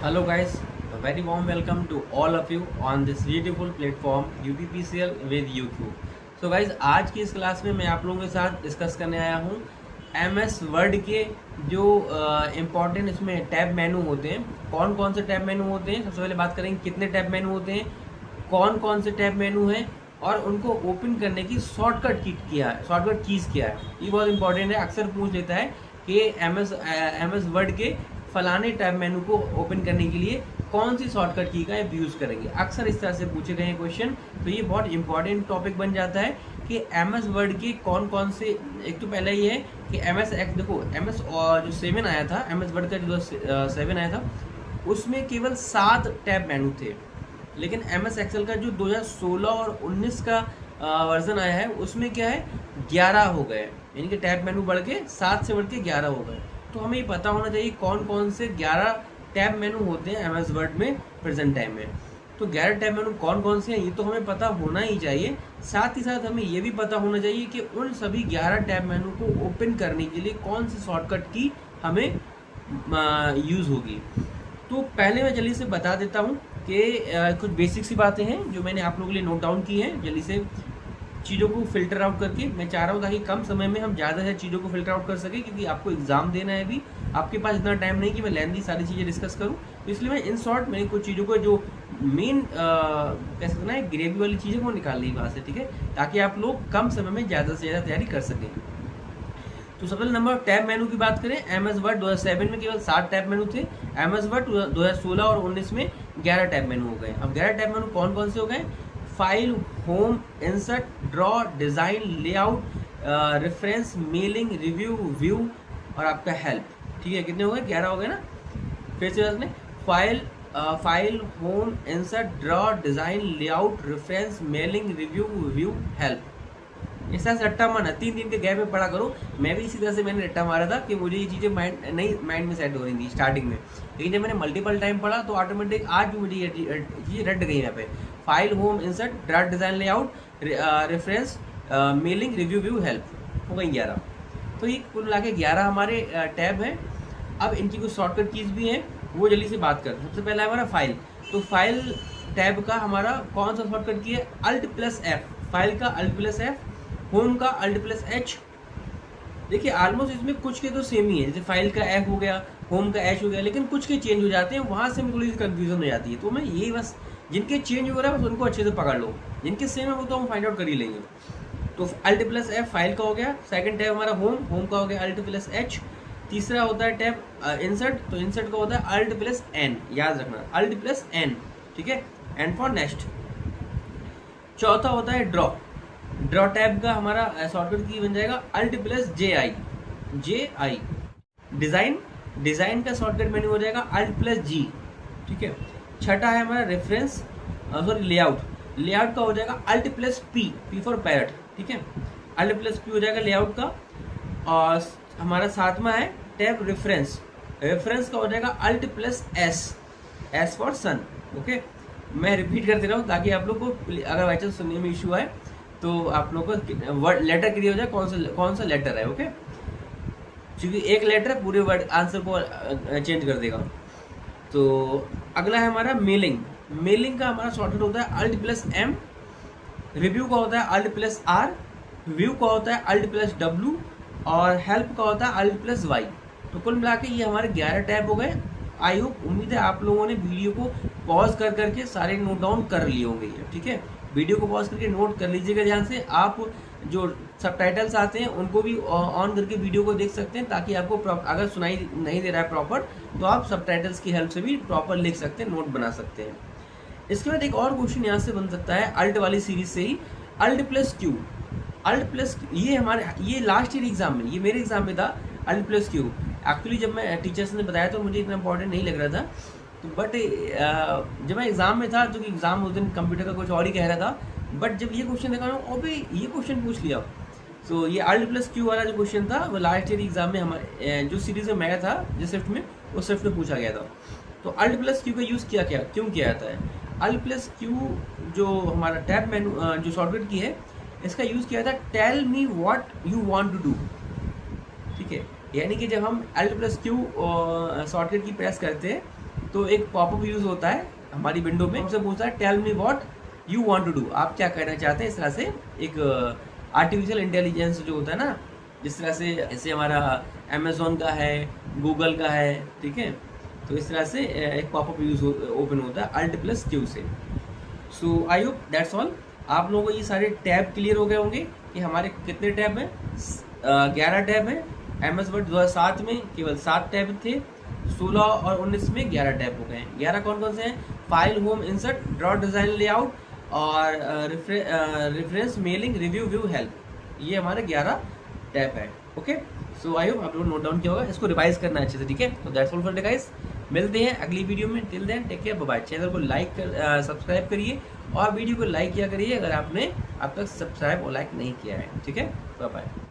Hello guys, a very warm welcome to all of you on this beautiful platform UPPCL with UQ. So guys, आज की इस class में मैं आप लोगों के साथ डिस्कस करने आया हूँ MS वर्ड के जो इम्पोर्टेंट इसमें टैब मेनू होते हैं। कौन कौन से टैब मेनू होते हैं, सबसे पहले बात करेंगे कितने टैब मेनू होते हैं, कौन कौन से टैब मेनू हैं और उनको ओपन करने की शॉर्टकट कीज़ क्या है। ये बहुत इंपॉर्टेंट है, अक्सर पूछ लेता है कि MS वर्ड के फलाने टैब मेनू को ओपन करने के लिए कौन सी शॉर्टकट की का यूज़ करेंगे। अक्सर इस तरह से पूछे गए हैं क्वेश्चन, तो ये बहुत इंपॉर्टेंट टॉपिक बन जाता है कि MS वर्ड के कौन कौन से। एक तो पहले ये है कि देखो MS जो 7 आया था, MS वर्ड का जो 7 आया था उसमें केवल 7 टैब मेनू थे, लेकिन MS एक्सेल का जो 2016 और 19 का वर्जन आया है उसमें क्या है 11 हो गए, यानी कि टैब मेनू बढ़ के 7 से बढ़ के 11 हो गए। तो हमें ये पता होना चाहिए कौन कौन से 11 टैब मेनू होते हैं MS वर्ड में प्रेजेंट टाइम में। तो 11 टैब मेनू कौन कौन से हैं ये तो हमें पता होना ही चाहिए। साथ ही साथ हमें ये भी पता होना चाहिए कि उन सभी 11 टैब मेनू को ओपन करने के लिए कौन सी शॉर्टकट की हमें यूज़ होगी। तो पहले मैं जल्दी से बता देता हूँ कि कुछ बेसिक सी बातें हैं जो मैंने आप लोगों के लिए नोट डाउन की हैं। जल्दी से चीज़ों को फिल्टर आउट करके मैं चाह रहा हूँ ताकि कम समय में हम ज़्यादा से चीज़ों को फिल्टर आउट कर सकें, क्योंकि आपको एग्जाम देना है अभी, आपके पास इतना टाइम नहीं कि मैं लेंदी सारी चीज़ें डिस्कस करूँ। तो इसलिए मैं इन शॉर्ट मैंने कुछ चीज़ों को जो मेन कह सकते हैं ग्रेवी वाली चीज़ें वो निकाल ली वहाँ से, ठीक है, ताकि आप लोग कम समय में ज़्यादा से ज़्यादा तैयारी कर सकें। तो सबसे नंबर टैब मेनू की बात करें, MS वर्ड 2007 में केवल 7 टैब मेनू थे, MS वर्ड 2016 और 19 में 11 टैब मेनू हो गए। अब 11 टैब मेनू कौन कौन से हो गए? File, home, insert, draw, design, layout, reference, mailing, review, view और आपका हेल्प। ठीक है, कितने हो गए? 11 हो गए ना। फिर से आपने file, home, insert, draw, design, layout, reference, mailing, review, view, help. इस तरह से रट्टा मारना, 3 दिन के गैप में पढ़ा करो। मैं भी इसी तरह से मैंने रट्टा मारा था कि मुझे ये चीज़ें माइंड में सेट हो रही थी स्टार्टिंग में, लेकिन जब मैंने मल्टीपल टाइम पढ़ा तो ऑटोमेटिक आज भी मुझे ये चीज़ें रट गई यहाँ पे। File, home, insert, draw, design, layout, reference, mailing, review, view, help हो गई 11। तो ये कुल मिला के 11 हमारे टैब हैं। अब इनकी कुछ शॉर्टकट कीज़ भी हैं, वो जल्दी से बात करते हैं। सबसे पहला है हमारा फाइल। तो फाइल टैब का हमारा कौन सा शॉर्टकट की है? Alt+F, फाइल का Alt+F, होम का Alt+H। देखिए ऑलमोस्ट इसमें कुछ के तो सेम ही है, जैसे फाइल का F हो गया, होम का H हो गया, लेकिन कुछ के चेंज हो जाते हैं, वहाँ से थोड़ी सी कन्फ्यूजन हो जाती है। तो मैं यही बस जिनके चेंज हो रहा है बस उनको अच्छे से पकड़ लो, जिनके सेम है वो तो हम फाइंड आउट कर ही लेंगे। तो Alt+F फाइल का हो गया। सेकंड टैब हमारा होम का हो गया Alt+H। तीसरा होता है टैब इंसर्ट, तो इंसर्ट का होता है Alt+N, याद रखना Alt+N, ठीक है, एंड फॉर नेक्स्ट। चौथा होता है ड्रॉ। ड्रॉ टैब का हमारा शॉर्टकट की बन जाएगा Alt+JI। डिज़ाइन का शॉर्टकट मेन्यू हो जाएगा Alt+G, ठीक है। छठा है हमारा रेफरेंस, सॉरी लेआउट का हो जाएगा Alt+P फॉर पैरट, ठीक है, Alt+P हो जाएगा लेआउट का। और हमारा सातवां है टैब रेफरेंस का हो जाएगा Alt+S फॉर सन, ओके। मैं रिपीट कर दे रहा हूँ ताकि आप लोग को अगर बाई चांस सुनने में इशू आए तो आप लोग को वर्ड लेटर क्लियर हो जाए कौन सा लेटर है, ओके, क्योंकि एक लेटर पूरे वर्ड आंसर को चेंज कर देगा। तो अगला है हमारा मेलिंग का हमारा शॉर्टकट होता है Alt+M, रिव्यू का होता है Alt+R, व्यू का होता है Alt+W और हेल्प का होता है Alt+Y। तो कुल मिला के ये हमारे 11 टैब हो गए। आई होप, उम्मीद है आप लोगों ने वीडियो को पॉज कर करके सारे नोट डाउन कर लिए होंगे, ठीक है। वीडियो को पॉज करके नोट कर लीजिएगा ध्यान से। आप जो सबटाइटल्स आते हैं उनको भी ऑन करके वीडियो को देख सकते हैं, ताकि आपको अगर सुनाई नहीं दे रहा है प्रॉपर तो आप सबटाइटल्स की हेल्प से भी प्रॉपर लिख सकते हैं, नोट बना सकते हैं। इसके बाद एक और क्वेश्चन यहाँ से बन सकता है अल्ट वाली सीरीज से ही, Alt+Q। ये लास्ट ईयर एग्जाम में, ये मेरे एग्जाम में था Alt+Q। एक्चुअली जब मैं टीचर्स ने बताया तो मुझे इतना इंपॉर्टेंट नहीं लग रहा था, तो बट जब मैं एग्ज़ाम में था, जो कि एग्ज़ाम उस दिन कंप्यूटर का कुछ और ही कह रहा था, बट जब ये क्वेश्चन देखा ना, अबे ये क्वेश्चन पूछ लिया। तो ये Alt+Q वाला जो क्वेश्चन था वो लास्ट ईयर एग्जाम में हमारे जो सीरीज में मैं था जिस शिफ्ट में, उस शिफ्ट में पूछा गया था। तो Alt+Q का यूज़ क्यों किया जाता है? Alt+Q जो हमारा टैब मेनू जो शॉर्टकट की है, इसका यूज़ किया जाता है tell me what you want to do, ठीक है। यानी कि जब हम Alt+Q शॉर्टकट की प्रेस करते हैं तो एक पॉपअप यूज होता है हमारी विंडो में, हमसे पूछता है tell me what you want to do, आप क्या कहना चाहते हैं। इस तरह से एक आर्टिफिशियल इंटेलिजेंस जो होता है ना, जिस तरह से ऐसे हमारा अमेजोन का है, गूगल का है, ठीक है, तो इस तरह से एक पॉपअप यूज ओपन होता है Alt+Q से। सो आई होप दैट्स ऑल। आप लोगों को ये सारे टैब क्लियर हो गए होंगे कि हमारे कितने टैब हैं। 11 टैब हैं। MS वर्ड 2007 में केवल 7 टैब थे, 16 और 19 में 11 टैब हो गए हैं। 11 कौन कौन से हैं? File, home, insert, draw, design, layout और reference, mailing, review, view, help, ये हमारे 11 टैब है। ओके, सो आई होप आप लोगों ने नोट डाउन किया होगा, इसको रिवाइज करना है अच्छे से, ठीक है। तो that's all for today guys, मिलते हैं अगली वीडियो में। Till then take care, bye bye. Channel को सब्सक्राइब करिए और वीडियो को लाइक किया करिए अगर आपने अब तक सब्सक्राइब और लाइक नहीं किया है, ठीक है। Bye bye.